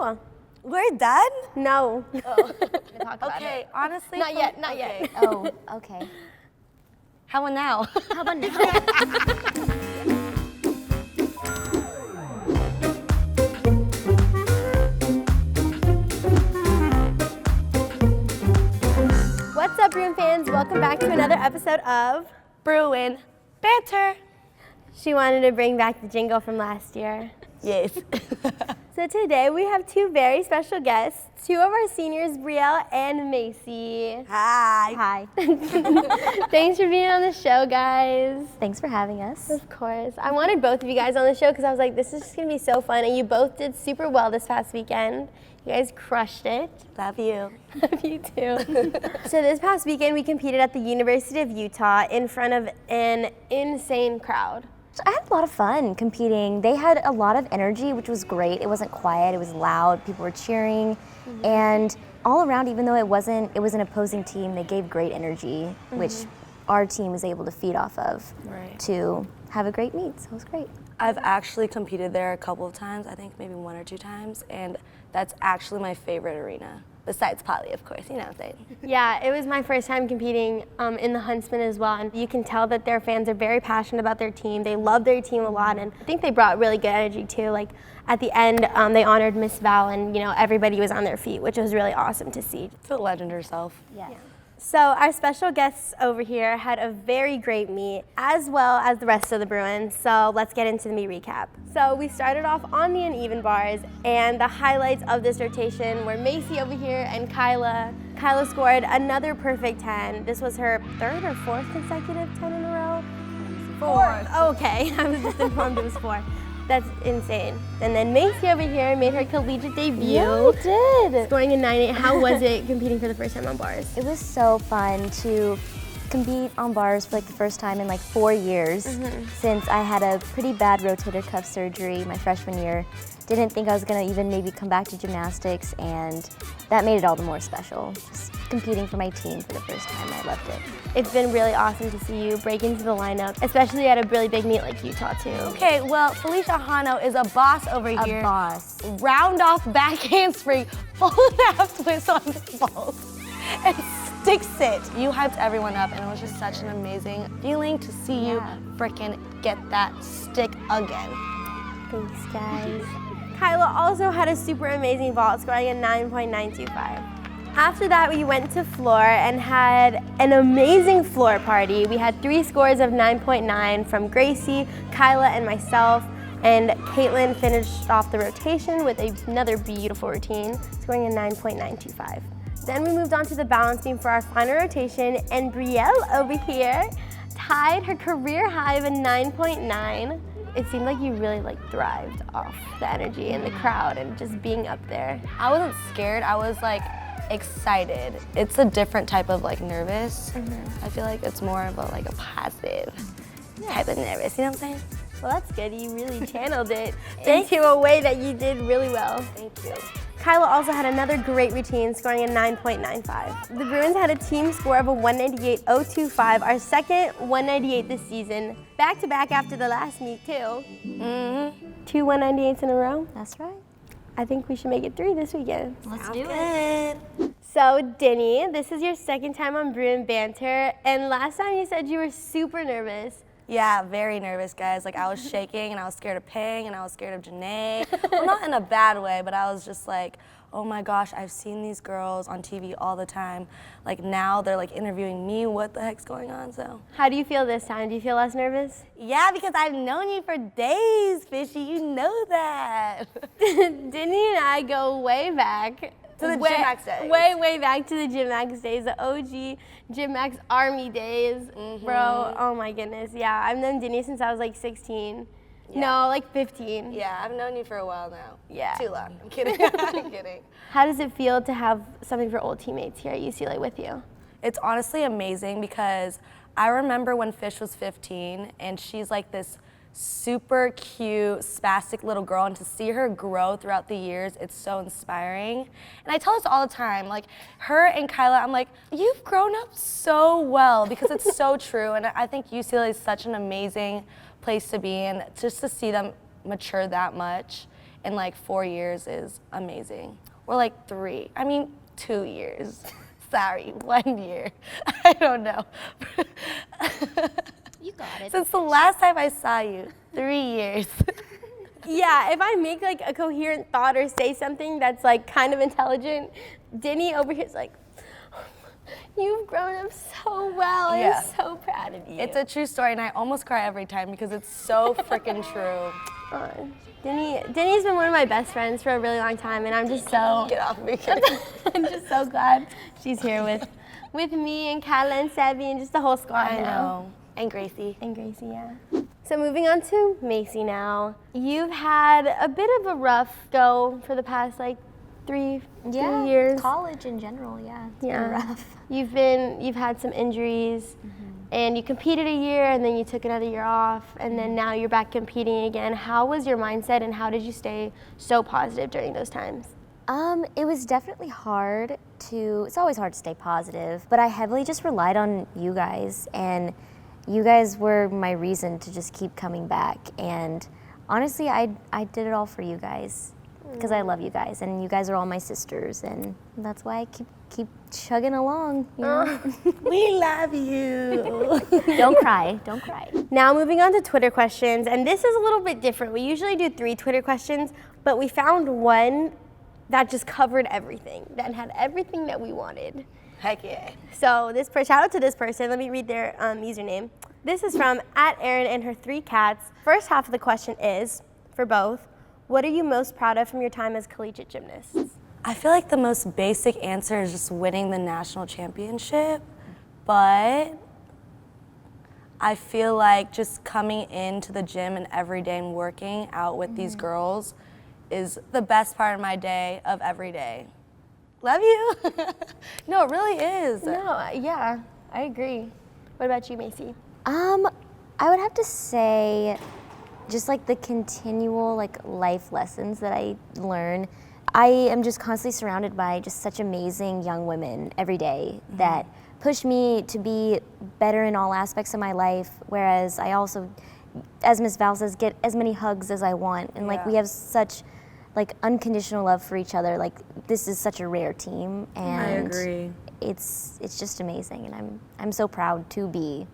Cool. We're done? No. Oh. Okay, honestly. Not yet, not yet. Oh, okay. How about now? How about now? What's up, Bruin fans? Welcome back to another episode of Bruin Banter. She wanted to bring back the jingle from last year. Yes. So today we have two very special guests, two of our seniors, Brielle and Macy. Hi. Hi. Thanks for being on the show, guys. Thanks for having us. Of course. I wanted both of you guys on the show because I was like, this is just going to be so fun. And you both did super well this past weekend. You guys crushed it. Love you. Love you too. So this past weekend we competed at the University of Utah in front of an insane crowd. So I had a lot of fun competing. They had a lot of energy, which was great. It wasn't quiet, it was loud, people were cheering. And all around, even though it was an opposing team, they gave great energy, which our team was able to feed off of to have a great meet, so it was great. I've actually competed there a couple of times, I think maybe 1 or 2 times, and that's actually my favorite arena. Besides Poly, of course, you know what I'm saying. Yeah, it was my first time competing in the Huntsman as well, and you can tell that their fans are very passionate about their team. They love their team a lot, and I think they brought really good energy too. Like at the end, they honored Miss Val, and everybody was on their feet, which was really awesome to see. It's a legend herself. Yeah. So our special guests over here had a very great meet, as well as the rest of the Bruins. So let's get into the meet recap. So we started off on the uneven bars, and the highlights of this rotation were Macy over here and Kyla. Kyla scored another perfect 10. This was her 3rd or 4th consecutive 10 in a row? 4th. Okay, I was just informed it was 4. That's insane. And then Macy over here made her collegiate debut. Yeah, I did. Scoring a 9.8. How was it competing for the first time on bars? It was so fun to compete on bars for like the first time in like 4 years since I had a pretty bad rotator cuff surgery my freshman year. Didn't think I was gonna even maybe come back to gymnastics, and that made it all the more special. Just competing for my team for the first time, I loved it. It's been really awesome to see you break into the lineup, especially at a really big meet like Utah too. Okay, well, Felicia Hano is a boss over here. A boss. Round off back handspring, full half twist on the balls, and sticks it. You hyped everyone up, and it was just such an amazing feeling to see you frickin' get that stick again. Thanks, guys. Kyla also had a super amazing vault, scoring a 9.925. After that, we went to floor and had an amazing floor party. We had 3 scores of 9.9 from Gracie, Kyla, and myself. And Caitlin finished off the rotation with another beautiful routine, scoring a 9.925. Then we moved on to the balance beam for our final rotation, and Brielle over here tied her career high of a 9.9. It seemed like you really thrived off the energy and the crowd and just being up there. I wasn't scared, I was excited. It's a different type of nervous. I feel like it's more of a positive type of nervous, you know what I'm saying? Well, that's good. You really channeled it into a way that you did really well. Thank you. Kyla also had another great routine, scoring a 9.95. The Bruins had a team score of a 198.025, our second 198 this season, back-to-back after the last meet, too. 2 198s in a row. That's right. I think we should make it 3 this weekend. Let's do it. So, Denny, this is your second time on Bruin Banter, and last time you said you were super nervous. Yeah, very nervous, guys. I was shaking, and I was scared of Pang, and I was scared of Janae. Well, not in a bad way, but I was just oh my gosh, I've seen these girls on TV all the time. Now they're interviewing me. What the heck's going on? So. How do you feel this time? Do you feel less nervous? Yeah, because I've known you for days, Fishy. You know that. Denny and I go way back. To the Gymnast days. Way back to the Gymnast days, the OG Gymnast Army days. Bro, oh my goodness. Yeah, I've known Denny since I was 16. Yeah. No, 15. Yeah, I've known you for a while now. Yeah. Too long. I'm kidding. I'm kidding. How does it feel to have some of your old teammates here at UCLA with you? It's honestly amazing because I remember when Fish was 15 and she's this super cute, spastic little girl, and to see her grow throughout the years, it's so inspiring. And I tell this all the time, her and Kyla, I'm you've grown up so well, because it's so true, and I think UCLA is such an amazing place to be, and just to see them mature that much in like 4 years is amazing. Or like 3, 2 years. Sorry, 1 year. I don't know. You got it. Since the last time I saw you, 3 years. Yeah, if I make like a coherent thought or say something that's like kind of intelligent, Denny over here is like, you've grown up so well. Yeah. I'm so proud of you. It's a true story, and I almost cry every time because it's so freaking true. Denny's been one of my best friends for a really long time, and I'm just so Get off me. I'm just so glad she's here with me and Kyla and Sebby and just the whole squad I now. know. And Gracie. And Gracie, yeah. So moving on to Macy now. You've had a bit of a rough go for the past like 3 years. College in general, it's been rough. You've had some injuries, and you competed a year, and then you took another year off, and then now you're back competing again. How was your mindset, and how did you stay so positive during those times? It was definitely hard it's always hard to stay positive, but I heavily just relied on you guys, and you guys were my reason to just keep coming back. And honestly, I did it all for you guys because I love you guys, and you guys are all my sisters, and that's why I keep chugging along. You know? We love you. Don't cry. Don't cry. Now moving on to Twitter questions, and this is a little bit different. We usually do 3 Twitter questions, but we found one that just covered everything, that had everything that we wanted. Heck yeah. So shout out to this person. Let me read their username. This is from @Erin and her 3 cats. First half of the question is, for both, what are you most proud of from your time as collegiate gymnasts? I feel like the most basic answer is just winning the national championship, but I feel like just coming into the gym and every day and working out with these girls is the best part of my day, of every day. Love you. No, it really is. No, yeah, I agree. What about you, Macy? I would have to say just like the continual like life lessons that I learn. I am just constantly surrounded by just such amazing young women every day that push me to be better in all aspects of my life, whereas I also, as Ms. Val says, get as many hugs as I want. And like we have such like unconditional love for each other. Like this is such a rare team, and I agree. It's just amazing, and I'm so proud to be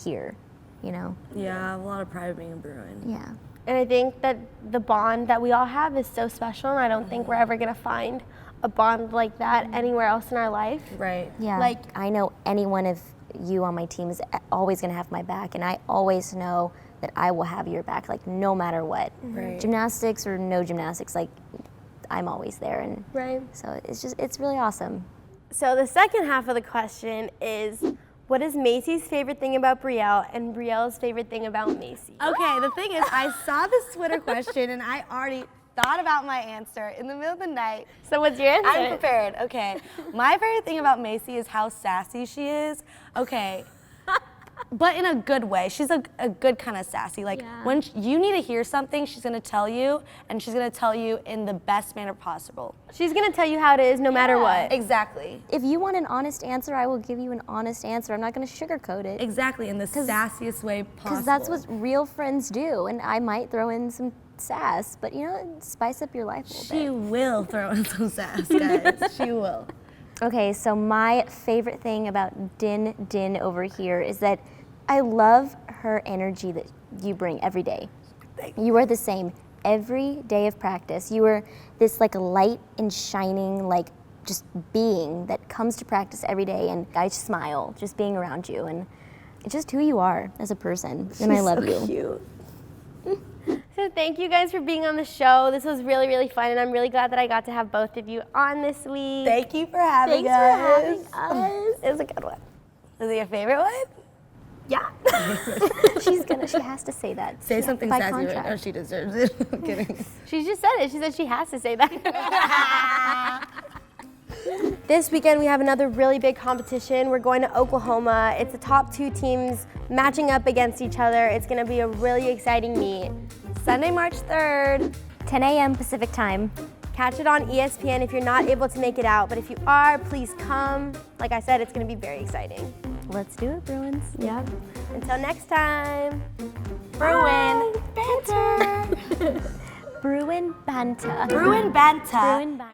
here, you know. Yeah, I have a lot of pride of being a Bruin. Yeah. And I think that the bond that we all have is so special, and I don't think we're ever gonna find a bond like that anywhere else in our life. Right. Yeah. Like, I know any one of you on my team is always gonna have my back, and I always know that I will have your back, like no matter what. Right. Gymnastics or no gymnastics, like I'm always there, and right. so it's really awesome. So the second half of the question is, what is Macy's favorite thing about Brielle and Brielle's favorite thing about Macy? Okay, the thing is, I saw this Twitter question and I already thought about my answer in the middle of the night. So what's your answer? I'm prepared. Okay. My favorite thing about Macy is how sassy she is. Okay. But in a good way. She's a good kind of sassy. Like when you need to hear something, she's gonna tell you, and she's gonna tell you in the best manner possible. She's gonna tell you how it is no matter what. Exactly. If you want an honest answer, I will give you an honest answer. I'm not gonna sugarcoat it. Exactly, in the sassiest way possible. Because that's what real friends do, and I might throw in some sass, but you know, spice up your life a little bit. She will throw in some sass, guys. She will. Okay, so my favorite thing about Din over here is that I love her energy that you bring every day. You are the same every day of practice. You are this like light and shining, like just being that comes to practice every day, and I smile just being around you, and it's just who you are as a person, and I love you. Cute. So thank you guys for being on the show. This was really, really fun, and I'm really glad that I got to have both of you on this week. Thank you for having Thanks us. for having us. It was a good one. Was it your favorite one? Yeah. She has to say that. Say something by sassy right contract. now. She deserves it. I'm kidding. She just said it. She said she has to say that. This weekend we have another really big competition. We're going to Oklahoma. It's the top 2 teams matching up against each other. It's going to be a really exciting meet. Sunday, March 3rd. 10 a.m. Pacific time. Catch it on ESPN if you're not able to make it out. But if you are, please come. Like I said, it's going to be very exciting. Let's do it, Bruins. Yep. Until next time. Bruin Banter. Bruin Banter. Bruin Banter. Bruin Banter.